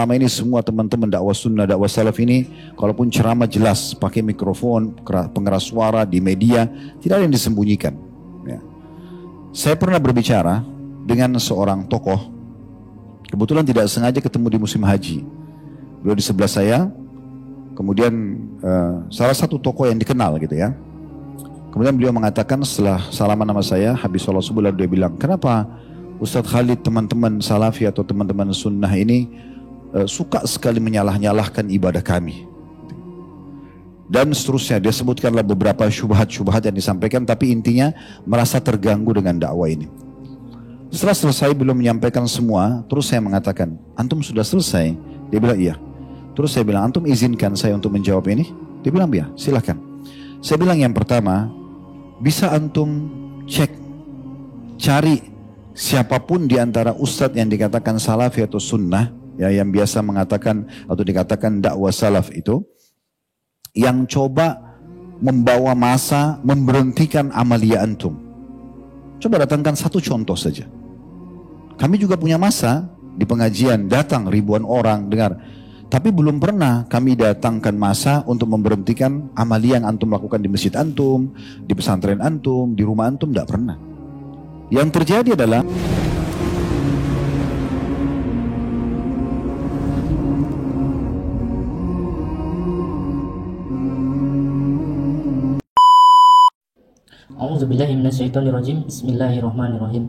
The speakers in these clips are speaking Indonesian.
Selama ini semua teman-teman dakwah sunnah, dakwah salaf ini, kalaupun ceramah jelas, pakai mikrofon, pengeras suara di media, tidak ada yang disembunyikan. Ya. Saya pernah berbicara dengan seorang tokoh, kebetulan tidak sengaja ketemu di musim haji. Beliau di sebelah saya, kemudian salah satu tokoh yang dikenal gitu ya. Kemudian beliau mengatakan setelah salaman nama saya, habis sholat subuh, lalu dia bilang, kenapa Ustadz Khalid, teman-teman salafi atau teman-teman sunnah ini suka sekali menyalah-nyalahkan ibadah kami. Dan seterusnya, dia sebutkanlah beberapa syubhat-syubhat yang disampaikan, tapi intinya merasa terganggu dengan dakwah ini. Setelah selesai belum menyampaikan semua, terus saya mengatakan, antum sudah selesai? Dia bilang iya. Terus saya bilang, antum izinkan saya untuk menjawab ini? Dia bilang iya, silakan. Saya bilang yang pertama, bisa antum cek, cari siapapun di antara ustadz yang dikatakan salafi atau sunnah, ya, yang biasa mengatakan atau dikatakan dakwah salaf itu, yang coba membawa masa memberhentikan amalia antum. Coba datangkan satu contoh saja. Kami juga punya masa di pengajian, datang ribuan orang dengar. Tapi belum pernah kami datangkan masa untuk memberhentikan amalia yang antum lakukan di masjid antum, di pesantren antum, di rumah antum, tidak pernah. Yang terjadi adalah A'udzubillahiminasyaitonirrajim. Bismillahirrahmanirrahim.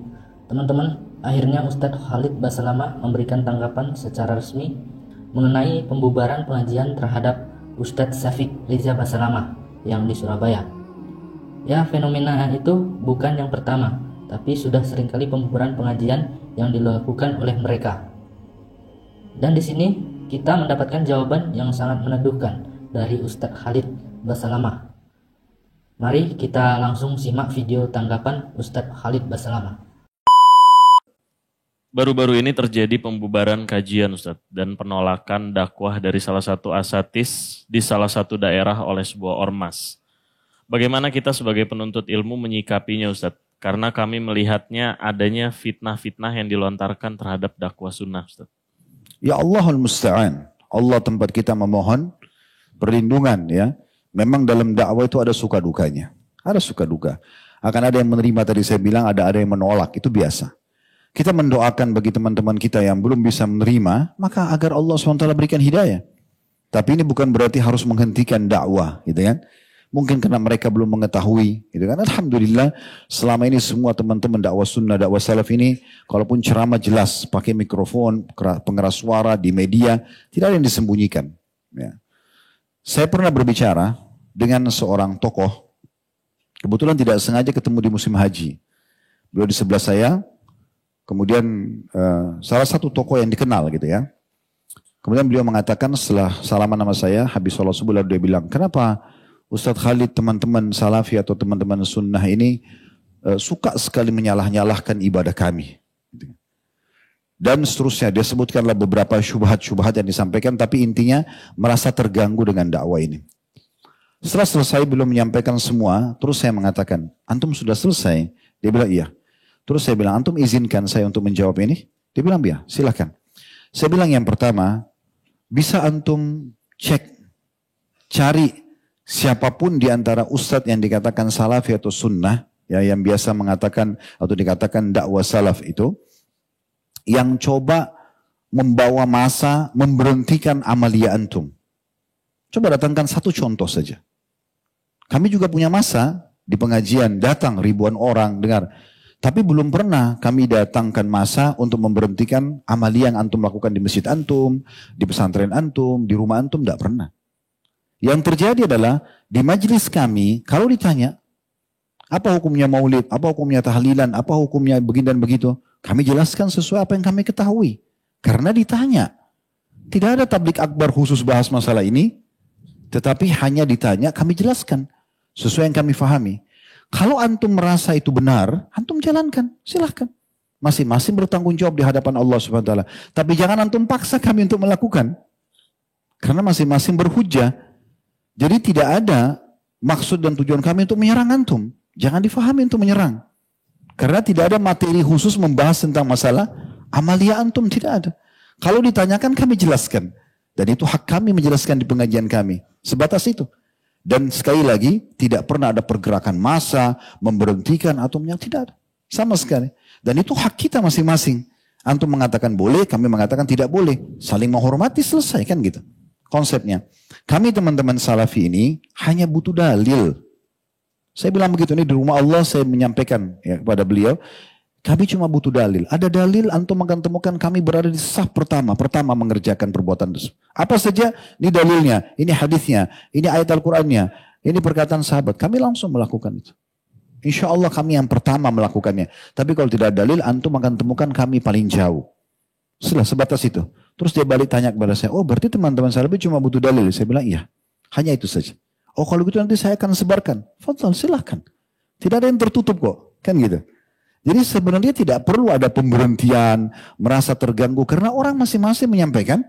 Teman-teman, akhirnya Ustadz Khalid Basalamah memberikan tanggapan secara resmi mengenai pembubaran pengajian terhadap Ustadz Syafiq Riza Basalamah yang di Surabaya. Ya, fenomena itu bukan yang pertama, tapi sudah seringkali pembubaran pengajian yang dilakukan oleh mereka. Dan di sini kita mendapatkan jawaban yang sangat meneduhkan dari Ustadz Khalid Basalamah. Mari kita langsung simak video tanggapan Ustadz Khalid Basalamah. Baru-baru ini terjadi pembubaran kajian Ustadz dan penolakan dakwah dari salah satu asatis di salah satu daerah oleh sebuah ormas. Bagaimana kita sebagai penuntut ilmu menyikapinya Ustadz? Karena kami melihatnya adanya fitnah-fitnah yang dilontarkan terhadap dakwah sunnah Ustadz. Ya Allahul Musta'an, Allah tempat kita memohon perlindungan ya. Memang dalam dakwah itu ada suka dukanya. Ada suka duka. Akan ada yang menerima, tadi saya bilang ada yang menolak, itu biasa. Kita mendoakan bagi teman-teman kita yang belum bisa menerima, maka agar Allah SWT berikan hidayah. Tapi ini bukan berarti harus menghentikan dakwah, gitu kan. Mungkin karena mereka belum mengetahui, gitu kan. Alhamdulillah, selama ini semua teman-teman dakwah sunnah, dakwah salaf ini, kalaupun ceramah jelas, pakai mikrofon, pengeras suara di media, tidak ada yang disembunyikan. Ya. Saya pernah berbicara dengan seorang tokoh, kebetulan tidak sengaja ketemu di musim haji. Beliau di sebelah saya, kemudian salah satu tokoh yang dikenal gitu ya. Kemudian beliau mengatakan setelah salaman nama saya, habis sholat subuh, lalu dia bilang, kenapa Ustadz Khalid, teman-teman salafi atau teman-teman sunnah ini suka sekali menyalah-nyalahkan ibadah kami. Dan seterusnya, dia sebutkanlah beberapa syubhat-syubhat yang disampaikan, tapi intinya merasa terganggu dengan dakwah ini. Setelah selesai belum menyampaikan semua, terus saya mengatakan, antum sudah selesai? Dia bilang iya. Terus saya bilang, antum izinkan saya untuk menjawab ini? Dia bilang iya, silakan. Saya bilang yang pertama, bisa antum cek, cari siapapun di antara ustadz yang dikatakan salafi atau sunnah, ya, yang biasa mengatakan atau dikatakan dakwah salaf itu, yang coba membawa masa memberhentikan amalia antum. Coba datangkan satu contoh saja. Kami juga punya masa di pengajian, datang ribuan orang dengar. Tapi belum pernah kami datangkan masa untuk memberhentikan amalia yang antum lakukan di masjid antum, di pesantren antum, di rumah antum, tidak pernah. Yang terjadi adalah di majelis kami, kalau ditanya, apa hukumnya maulid, apa hukumnya tahlilan, apa hukumnya begini dan begitu, kami jelaskan sesuai apa yang kami ketahui. Karena ditanya. Tidak ada tablik akbar khusus bahas masalah ini. Tetapi hanya ditanya, kami jelaskan. Sesuai yang kami fahami. Kalau antum merasa itu benar, antum jalankan. Silahkan. Masing-masing bertanggung jawab di hadapan Allah SWT. Tapi jangan antum paksa kami untuk melakukan. Karena masing-masing berhujjah. Jadi tidak ada maksud dan tujuan kami untuk menyerang antum. Jangan difahami untuk menyerang. Karena tidak ada materi khusus membahas tentang masalah amalia antum, tidak ada. Kalau ditanyakan kami jelaskan. Dan itu hak kami menjelaskan di pengajian kami. Sebatas itu. Dan sekali lagi, tidak pernah ada pergerakan massa, memberhentikan atau tidak ada. Sama sekali. Dan itu hak kita masing-masing. Antum mengatakan boleh, kami mengatakan tidak boleh. Saling menghormati, selesai kan gitu. Konsepnya. Kami teman-teman salafi ini hanya butuh dalil. Saya bilang begitu, ini di rumah Allah saya menyampaikan ya, kepada beliau. Kami cuma butuh dalil. Ada dalil, antum akan temukan kami berada di saf pertama. Pertama mengerjakan perbuatan tersebut. Apa saja, ini dalilnya, ini hadisnya, ini ayat Al-Qurannya, ini perkataan sahabat. Kami langsung melakukan itu. Insya Allah kami yang pertama melakukannya. Tapi kalau tidak ada dalil, antum akan temukan kami paling jauh. Sebatas itu. Terus dia balik tanya kepada saya, oh berarti teman-teman salafi cuma butuh dalil. Saya bilang iya, hanya itu saja. Oh kalau gitu nanti saya akan sebarkan. Fadhal, silahkan. Tidak ada yang tertutup kok. Kan gitu. Jadi sebenarnya tidak perlu ada pemberhentian, merasa terganggu. Karena orang masing-masing menyampaikan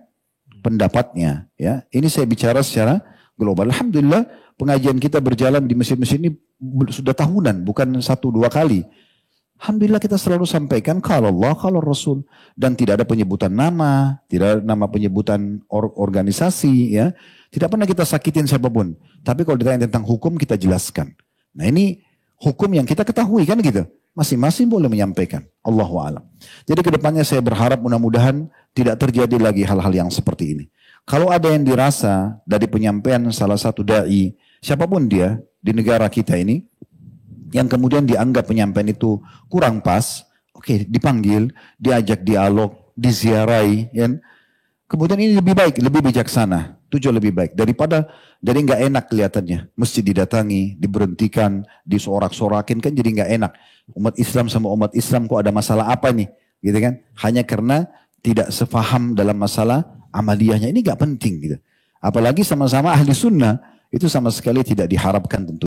pendapatnya. Ya, ini saya bicara secara global. Alhamdulillah pengajian kita berjalan di masjid-masjid ini sudah tahunan, bukan 1-2 kali. Alhamdulillah kita selalu sampaikan kalau Allah, kalau Rasul. Dan tidak ada penyebutan nama, tidak ada nama penyebutan organisasi. Ya, tidak pernah kita sakitin siapapun. Tapi kalau ditanya tentang hukum kita jelaskan. Nah ini hukum yang kita ketahui kan gitu. Masing-masing boleh menyampaikan. Allahu a'lam. Jadi kedepannya saya berharap mudah-mudahan tidak terjadi lagi hal-hal yang seperti ini. Kalau ada yang dirasa dari penyampaian salah satu da'i, siapapun dia di negara kita ini, yang kemudian dianggap penyampaian itu kurang pas, oke, dipanggil, diajak dialog, diziarahi, ya. Kemudian ini lebih baik, lebih bijaksana, tujuan lebih baik daripada jadi nggak enak kelihatannya, mesti didatangi, diberhentikan, disorak-sorakin kan jadi nggak enak. Umat Islam sama umat Islam kok ada masalah apa nih, gitu kan? Hanya karena tidak sepaham dalam masalah amaliyahnya, ini nggak penting gitu. Apalagi sama-sama ahli sunnah, itu sama sekali tidak diharapkan tentu.